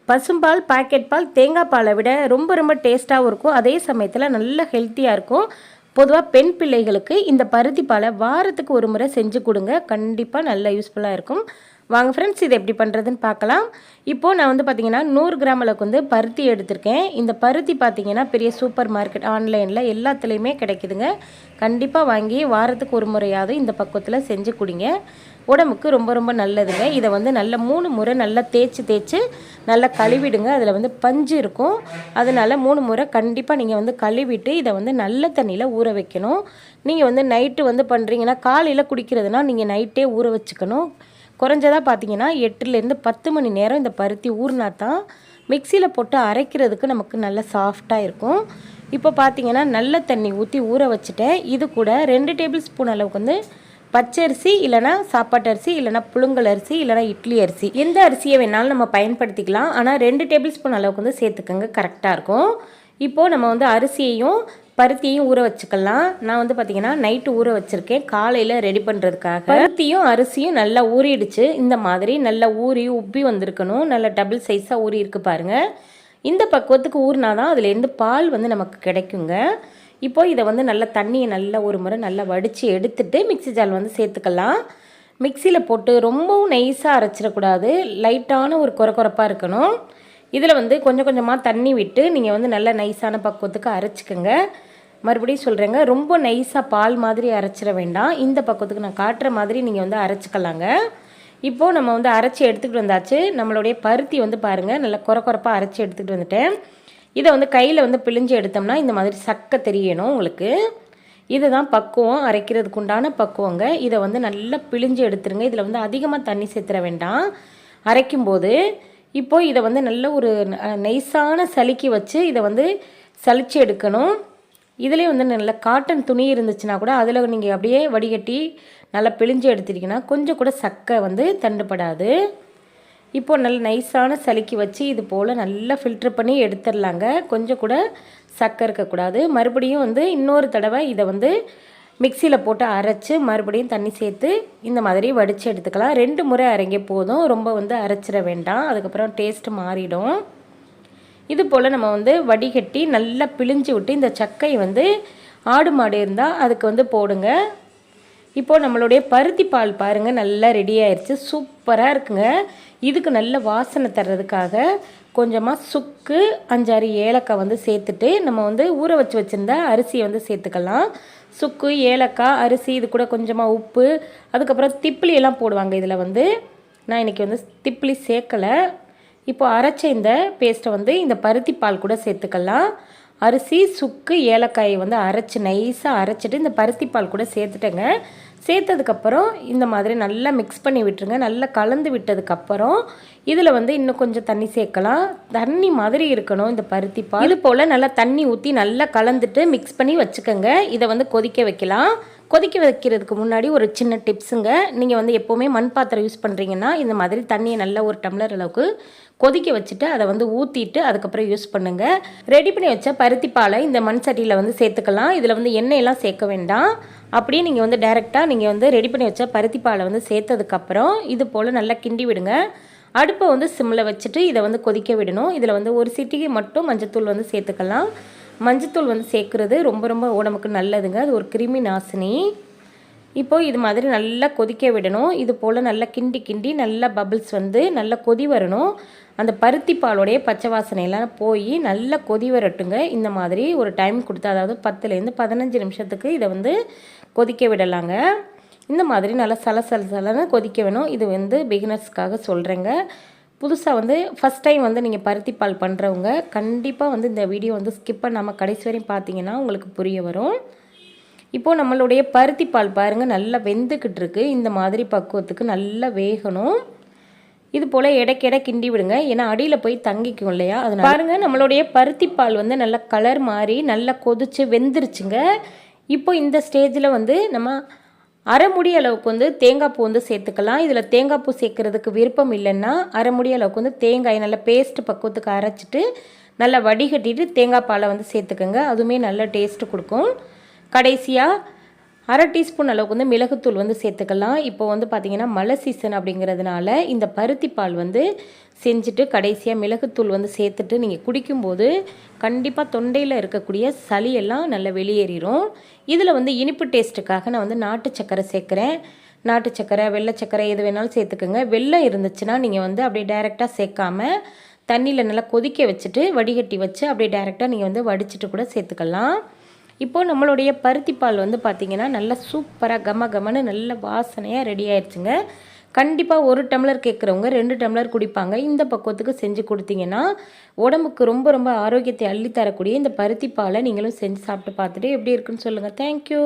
பசும்பால், பாக்கெட் பால், தேங்காய் பாலை விட ரொம்ப ரொம்ப டேஸ்ட்டாகவும் இருக்கும். அதே சமயத்தில் நல்ல ஹெல்த்தியாக இருக்கும். பொதுவாக பெண் பிள்ளைகளுக்கு இந்த பருத்தி பாலை வாரத்துக்கு ஒரு முறை செஞ்சு கொடுங்க. கண்டிப்பாக நல்ல யூஸ்ஃபுல்லாக இருக்கும். வாங்க ஃப்ரெண்ட்ஸ், இது எப்படி பண்ணுறதுன்னு பார்க்கலாம். இப்போது நான் வந்து பார்த்திங்கன்னா 100 கிராம் அளவுக்கு வந்து பருத்தி எடுத்திருக்கேன். இந்த பருத்தி பார்த்திங்கன்னா பெரிய சூப்பர் மார்க்கெட் ஆன்லைனில் எல்லாத்துலேயுமே கிடைக்குதுங்க. கண்டிப்பாக வாங்கி வாரத்துக்கு ஒரு முறையாவது இந்த பக்குவத்தில் செஞ்சு குடிங்க. உடம்புக்கு ரொம்ப ரொம்ப நல்லதுங்க. இதை வந்து நல்ல 3 முறை நல்லா தேய்ச்சி நல்லா கழுவிடுங்க. அதில் வந்து பஞ்சு இருக்கும். அதனால் 3 முறை கண்டிப்பாக நீங்கள் வந்து கழுவிட்டு இதை வந்து நல்ல தண்ணியில் ஊற வைக்கணும். நீங்கள் வந்து நைட்டு வந்து பண்ணுறீங்கன்னா, காலையில் குடிக்கிறதுனா நீங்கள் நைட்டே ஊற வச்சுக்கணும். குறைஞ்சதாக பார்த்தீங்கன்னா 8லேருந்து 10 மணி நேரம் இந்த பருத்தி ஊறினா தான் மிக்சியில் போட்டு அரைக்கிறதுக்கு நமக்கு நல்ல சாஃப்டாக இருக்கும். இப்போ பார்த்தீங்கன்னா நல்ல தண்ணி ஊற்றி ஊற வச்சுட்டேன். இது கூட 2 டேபிள் ஸ்பூன் அளவுக்கு வந்து பச்சரிசி, இல்லைனா சாப்பாட்டு அரிசி, இல்லைனா புழுங்கல் அரிசி, இல்லைனா இட்லி அரிசி, எந்த அரிசியை வேணாலும் நம்ம பயன்படுத்திக்கலாம். ஆனால் 2 டேபிள் ஸ்பூன் அளவுக்கு வந்து சேர்த்துக்கோங்க, கரெக்டாக இருக்கும். இப்போது நம்ம வந்து அரிசியையும் பருத்தியையும் ஊற வச்சுக்கலாம். நான் வந்து பார்த்திங்கன்னா நைட்டு ஊற வச்சுருக்கேன், காலையில் ரெடி பண்ணுறதுக்காக. பருத்தியும் அரிசியும் நல்லா ஊறிடுச்சு. இந்த மாதிரி நல்லா ஊறி உப்பி வந்திருக்கணும். நல்லா டபுள் சைஸாக ஊறி இருக்குது பாருங்கள். இந்த பக்குவத்துக்கு ஊறினா தான் அதுலேருந்து பால் வந்து நமக்கு கிடைக்குங்க. இப்போ இதை வந்து நல்லா தண்ணியை நல்லா ஒரு முறை நல்லா வடித்து எடுத்துகிட்டு மிக்ஸி ஜார் வந்து சேர்த்துக்கலாம். மிக்சியில் போட்டு ரொம்பவும் நைஸாக அரைச்சிடக்கூடாது, லைட்டான ஒரு கொரப்பாக இருக்கணும். இதில் வந்து கொஞ்சம் கொஞ்சமாக தண்ணி விட்டு நீங்கள் வந்து நல்ல நைஸான பக்குவத்துக்கு அரைச்சிக்கோங்க. மறுபடியும் சொல்கிறேங்க, ரொம்ப நைஸாக பால் மாதிரி அரைச்சிட வேண்டாம். இந்த பக்குவத்துக்கு நான் காட்டுற மாதிரி நீங்கள் வந்து அரைச்சிக்கலாங்க. இப்போது நம்ம வந்து அரைச்சி எடுத்துக்கிட்டு வந்தாச்சு. நம்மளுடைய பருத்தி வந்து பாருங்கள் நல்லா கொரப்பாக அரைச்சி எடுத்துகிட்டு வந்துட்டேன். இதை வந்து கையில் வந்து பிழிஞ்சு எடுத்தோம்னா இந்த மாதிரி சக்கை தெரியணும் உங்களுக்கு. இதுதான் பக்குவம், அரைக்கிறதுக்கு உண்டான பக்குவங்க. இதை வந்து நல்லா பிழிஞ்சு எடுத்துருங்க. இதில் வந்து அதிகமாக தண்ணி சேர்த்துற வேண்டாம் அரைக்கும்போது. இப்போது இதை வந்து நல்ல ஒரு நைஸான சலிக்கி வச்சு இதை வந்து சலிச்சு எடுக்கணும். இதிலே வந்து நல்ல காட்டன் துணி இருந்துச்சுன்னா கூட அதில் நீங்கள் அப்படியே வடிகட்டி நல்லா பிழிஞ்சு எடுத்துட்டிங்கன்னா கொஞ்சம் கூட சக்கை வந்து தண்டுப்படாது. இப்போது நல்ல நைஸான சலிக்கி வச்சு இது போல் நல்லா ஃபில்ட்ரு பண்ணி எடுத்துடலாங்க. கொஞ்சம் கூட சக்கை இருக்கக்கூடாது. மறுபடியும் வந்து இன்னொரு தடவை இதை வந்து மிக்சியில் போட்டு அரைச்சி மறுபடியும் தண்ணி சேர்த்து இந்த மாதிரி வடித்து எடுத்துக்கலாம். 2 முறை அரைங்க போதும், ரொம்ப வந்து அரைச்சிட வேண்டாம், அதுக்கப்புறம் டேஸ்ட்டு மாறிடும். இது போல் நம்ம வந்து வடிகட்டி நல்லா பிழிஞ்சு விட்டு இந்த சக்கையை வந்து ஆடு மாடு இருந்தால் அதுக்கு வந்து போடுங்க. இப்போது நம்மளுடைய பருத்தி பால் பாருங்கள் நல்லா ரெடி ஆயிடுச்சு, சூப்பராக இருக்குங்க. இதுக்கு நல்ல வாசனை தர்றதுக்காக கொஞ்சமாக சுக்கு, 5-6 ஏலக்காய் வந்து சேர்த்துட்டு நம்ம வந்து ஊற வச்சுருந்தா அரிசியை வந்து சேர்த்துக்கலாம். சுக்கு, ஏலக்காய், அரிசி, இது கூட கொஞ்சமாக உப்பு, அதுக்கப்புறம் திப்பிலி எல்லாம் போடுவாங்க. இதில் வந்து நான் இன்றைக்கி வந்து திப்பிலி சேர்க்கலை. இப்போ அரைச்ச இந்த பேஸ்ட்டை வந்து இந்த பருத்தி பால் கூட சேர்த்துக்கலாம். அரிசி, சுக்கு, ஏலக்காயை வந்து அரைச்சி நைஸாக அரைச்சிட்டு இந்த பருத்தி பால் கூட சேர்த்துட்டேங்க. சேர்த்ததுக்கப்புறம் இந்த மாதிரி நல்லா மிக்ஸ் பண்ணி விட்டுருங்க. நல்லா கலந்து விட்டதுக்கப்புறம் இதில் வந்து இன்னும் கொஞ்சம் தண்ணி சேர்க்கலாம். தண்ணி மாதிரி இருக்கணும் இந்த பருத்தி பால். இது போல் நல்லா தண்ணி ஊற்றி நல்லா கலந்துட்டு மிக்ஸ் பண்ணி வச்சுக்கோங்க. இதை வந்து கொதிக்க வைக்கலாம். கொதிக்க வைக்கிறதுக்கு முன்னாடி ஒரு சின்ன டிப்ஸுங்க. நீங்கள் வந்து எப்போவுமே மண் பாத்திரம் யூஸ் பண்ணுறீங்கன்னா இந்த மாதிரி தண்ணியை நல்லா ஒரு டம்ளர் அளவுக்கு கொதிக்க வச்சுட்டு அதை வந்து ஊற்றிட்டு அதுக்கப்புறம் யூஸ் பண்ணுங்கள். ரெடி பண்ணி வச்ச பருத்தி பாலை இந்த மண் சட்டியில் வந்து சேர்த்துக்கலாம். இதில் வந்து எண்ணெயெல்லாம் சேர்க்க வேண்டாம். அப்படியே நீங்கள் வந்து டைரெக்டாக நீங்கள் வந்து ரெடி பண்ணி வச்ச பருத்தி பாலை வந்து சேர்த்ததுக்கப்புறம் இது போல் நல்லா கிண்டி விடுங்க. அடுப்பை வந்து சிம்மில் வச்சுட்டு இதை வந்து கொதிக்க விடணும். இதில் வந்து ஒரு சிட்டிகை மட்டும் மஞ்சத்தூள் வந்து சேர்த்துக்கலாம். மஞ்சத்தூள் வந்து சேர்க்குறது ரொம்ப ரொம்ப உடம்புக்கு நல்லதுங்க. அது ஒரு கிருமி நாசினி. இப்போது இது மாதிரி நல்லா கொதிக்க விடணும். இது போல் நல்லா கிண்டி நல்லா பபிள்ஸ் வந்து நல்லா கொதி வரணும். அந்த பருத்தி பாலோடைய பச்சை வாசனையெல்லாம் போய் நல்லா கொதி வரட்டுங்க. இந்த மாதிரி ஒரு டைம் கொடுத்து, அதாவது 10லேருந்து 15 நிமிஷத்துக்கு இதை வந்து கொதிக்க விடலாங்க. இந்த மாதிரி நல்லா சலன்னு கொதிக்க வேணும். இது வந்து பிகினர்ஸ்க்காக சொல்கிறேங்க. புதுசாக வந்து ஃபஸ்ட் டைம் வந்து நீங்கள் பருத்தி பால் பண்ணுறவங்க கண்டிப்பாக வந்து இந்த வீடியோ வந்து ஸ்கிப் பண்ணாமல் கடைசி வரையும் பார்த்தீங்கன்னா உங்களுக்கு புரிய வரும். இப்போது நம்மளுடைய பருத்தி பால் பாருங்கள் நல்லா வெந்துக்கிட்டு இருக்குது. இந்த மாதிரி பக்குவத்துக்கு நல்லா வேகணும். இது போல் இடைக்கிட கிண்டி விடுங்க, ஏன்னா அடியில் போய் தங்கிக்கும் இல்லையா. அதனால் பாருங்கள் நம்மளுடைய பருத்தி பால் வந்து நல்லா கலர் மாறி நல்லா கொதிச்சு வெந்துருச்சுங்க. இப்போ இந்த ஸ்டேஜில் வந்து நம்ம அரை முடி அளவுக்கு வந்து தேங்காய் பூ வந்து சேர்த்துக்கலாம். இதில் தேங்காய் பூ சேர்க்குறதுக்கு விருப்பம் இல்லைன்னா அரை முடி அளவுக்கு வந்து தேங்காய் நல்லா பேஸ்ட்டு பக்குவத்துக்கு அரைச்சிட்டு நல்லா வடிகட்டிட்டு தேங்காய் பாலை வந்து சேர்த்துக்கோங்க. அதுவுமே நல்ல டேஸ்ட்டு கொடுக்கும். கடைசியாக 1/2 டீஸ்பூன் அளவுக்கு வந்து மிளகுத்தூள் வந்து சேர்த்துக்கலாம். இப்போ வந்து பார்த்திங்கன்னா மழை சீசன் அப்படிங்கிறதுனால இந்த பருத்தி பால் வந்து செஞ்சுட்டு கடைசியாக மிளகுத்தூள் வந்து சேர்த்துட்டு நீங்கள் குடிக்கும்போது கண்டிப்பாக தொண்டையில் இருக்கக்கூடிய சளியெல்லாம் நல்லா வெளியேறிடும். இதில் வந்து இனிப்பு டேஸ்ட்டுக்காக நான் வந்து நாட்டு சர்க்கரை சேர்க்குறேன். நாட்டு சர்க்கரை, வெள்ளை சர்க்கரை எது வேணாலும் சேர்த்துக்கோங்க. வெல்லம் இருந்துச்சுன்னா நீங்கள் வந்து அப்படியே டைரெக்டாக சேர்க்காம தண்ணியில் நல்லா கொதிக்க வச்சுட்டு வடிகட்டி வச்சு அப்படியே டைரெக்டாக நீங்கள் வந்து வடிச்சிட்டு கூட சேர்த்துக்கலாம். இப்போது நம்மளுடைய பருத்தி பால் வந்து பார்த்திங்கன்னா நல்லா சூப்பராக கமன்னு நல்ல வாசனையாக ரெடி ஆயிடுச்சுங்க. கண்டிப்பாக 1 டம்ளர் கேட்குறவங்க 2 டம்ளர் குடிப்பாங்க. இந்த பக்குவத்துக்கு செஞ்சு கொடுத்தீங்கன்னா உடம்புக்கு ரொம்ப ரொம்ப ஆரோக்கியத்தை அள்ளி தரக்கூடிய இந்த பருத்தி பாலை நீங்களும் செஞ்சு சாப்பிட்டு பார்த்துட்டு எப்படி இருக்குன்னு சொல்லுங்கள். தேங்க்யூ.